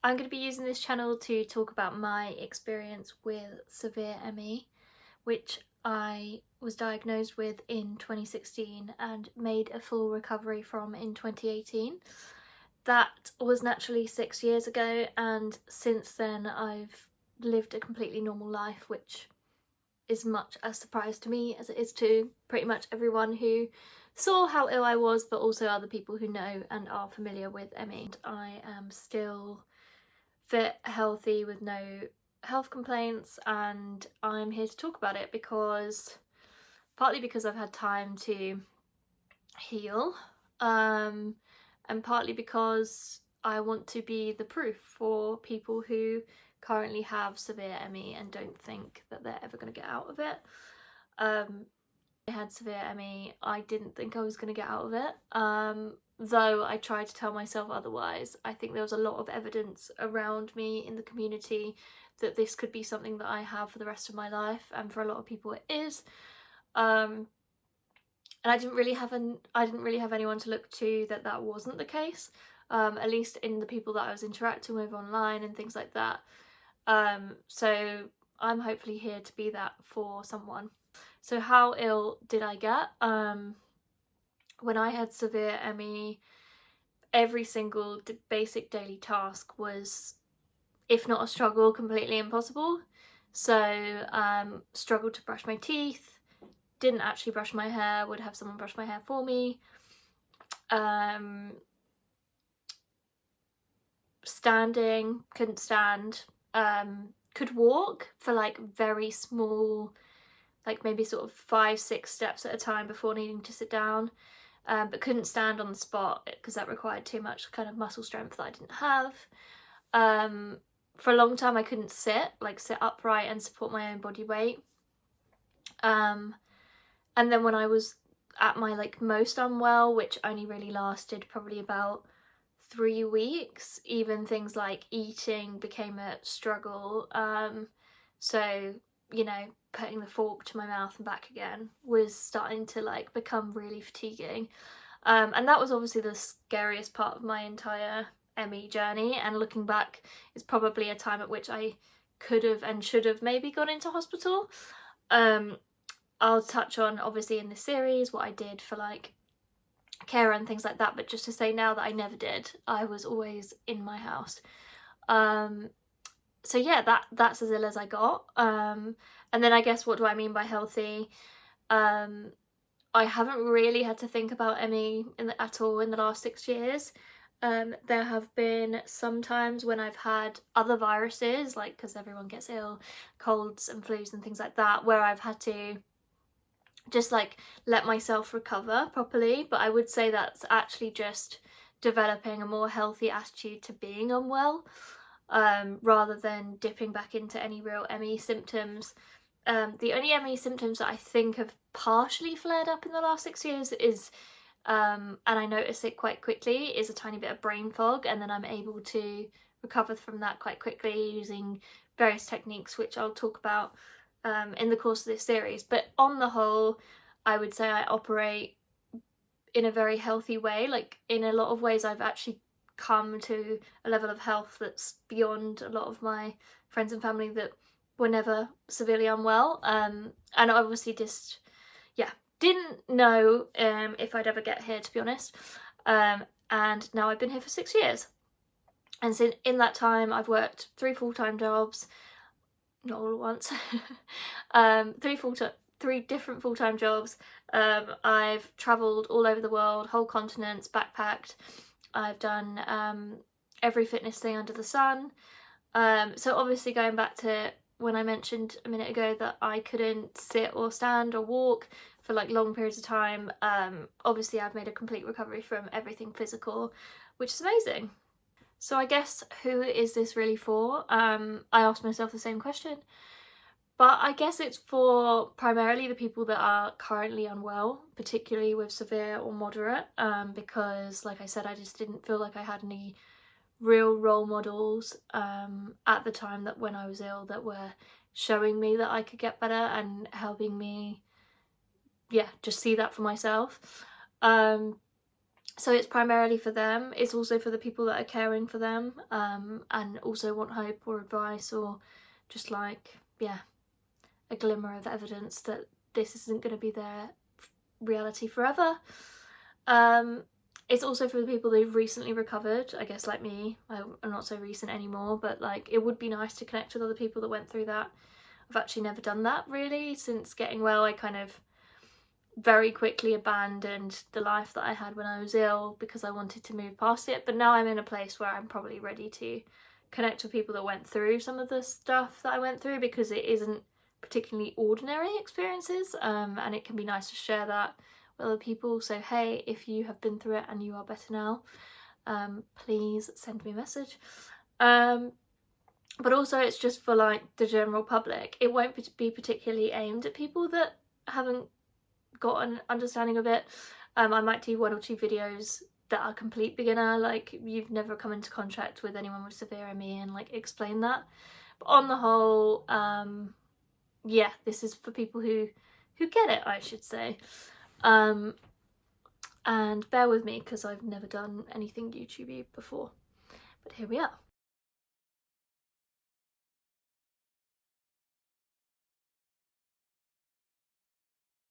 I'm going to be using this channel to talk about my experience with severe ME, which I was diagnosed with in 2016 and made a full recovery from in 2018. That was naturally 6 years ago, and since then I've lived a completely normal life, which is much a surprise to me as it is to pretty much everyone who saw how ill I was, but also other people who know and are familiar with ME. I am still fit, healthy, with no health complaints, and I'm here to talk about it partly because I've had time to heal, and partly because I want to be the proof for people who currently have severe ME and don't think that they're ever going to get out of it. I had severe ME, I didn't think I was going to get out of it, though I tried to tell myself otherwise. I think there was a lot of evidence around me in the community that this could be something that I have for the rest of my life, and for a lot of people it is. And I didn't really have anyone to look to that wasn't the case, at least in the people that I was interacting with online and things like that. So I'm hopefully here to be that for someone. So how ill did I get? When I had severe ME, every single basic daily task was, if not a struggle, completely impossible. So struggled to brush my teeth, didn't actually brush my hair, would have someone brush my hair for me. Standing, couldn't stand. Could walk for like very small, like maybe sort of 5-6 steps at a time before needing to sit down, but couldn't stand on the spot because that required too much kind of muscle strength that I didn't have. For a long time I couldn't sit upright and support my own body weight. And then when I was at my most unwell, which only really lasted probably about 3 weeks, even things like eating became a struggle. So, putting the fork to my mouth and back again was starting to become really fatiguing. And that was obviously the scariest part of my entire ME journey, and looking back, it's probably a time at which I could have and should have maybe gone into hospital. I'll touch on obviously in this series what I did for care and things like that, but just to say now that I never did. I was always in my house. So yeah, that's as ill as I got. And then I guess, what do I mean by healthy? I haven't really had to think about ME at all in the last 6 years. There have been some times when I've had other viruses, because everyone gets ill, colds and flus and things like that, where I've had to just let myself recover properly. But I would say that's actually just developing a more healthy attitude to being unwell, rather than dipping back into any real ME symptoms. The only ME symptoms that I think have partially flared up in the last 6 years is, and I notice it quite quickly, is a tiny bit of brain fog, and then I'm able to recover from that quite quickly using various techniques which I'll talk about in the course of this series. But on the whole, I would say I operate in a very healthy way. In a lot of ways I've actually come to a level of health that's beyond a lot of my friends and family that were never severely unwell, and obviously just didn't know if I'd ever get here, to be honest. And now I've been here for 6 years, and so in that time I've worked 3 full-time jobs, not all at once. 3 different full-time jobs. I've travelled all over the world, whole continents, backpacked. I've done every fitness thing under the sun. So obviously, going back to when I mentioned a minute ago that I couldn't sit or stand or walk for long periods of time, obviously I've made a complete recovery from everything physical, which is amazing. So I guess, who is this really for? I asked myself the same question, but I guess it's for primarily the people that are currently unwell, particularly with severe or moderate, because like I said, I just didn't feel like I had any real role models at the time that when I was ill that were showing me that I could get better and helping me just see that for myself. So it's primarily for them. It's also for the people that are caring for them, and also want hope or advice, or just like, yeah, a glimmer of evidence that this isn't going to be their reality forever. It's also for the people who've recently recovered, I guess, like me. I'm not so recent anymore, but like, it would be nice to connect with other people that went through that. I've actually never done that really since getting well. I kind of very quickly abandoned the life that I had when I was ill because I wanted to move past it, but now I'm in a place where I'm probably ready to connect with people that went through some of the stuff that I went through, because it isn't particularly ordinary experiences, and it can be nice to share that with other people. So hey, if you have been through it and you are better now, please send me a message. But also it's just for like the general public. It won't be particularly aimed at people that haven't got an understanding of it. I might do 1 or 2 videos that are complete beginner, like you've never come into contact with anyone with severe ME, and like explain that. But on the whole, yeah, this is for people who get it, I should say. And bear with me because I've never done anything YouTubey before, but here we are.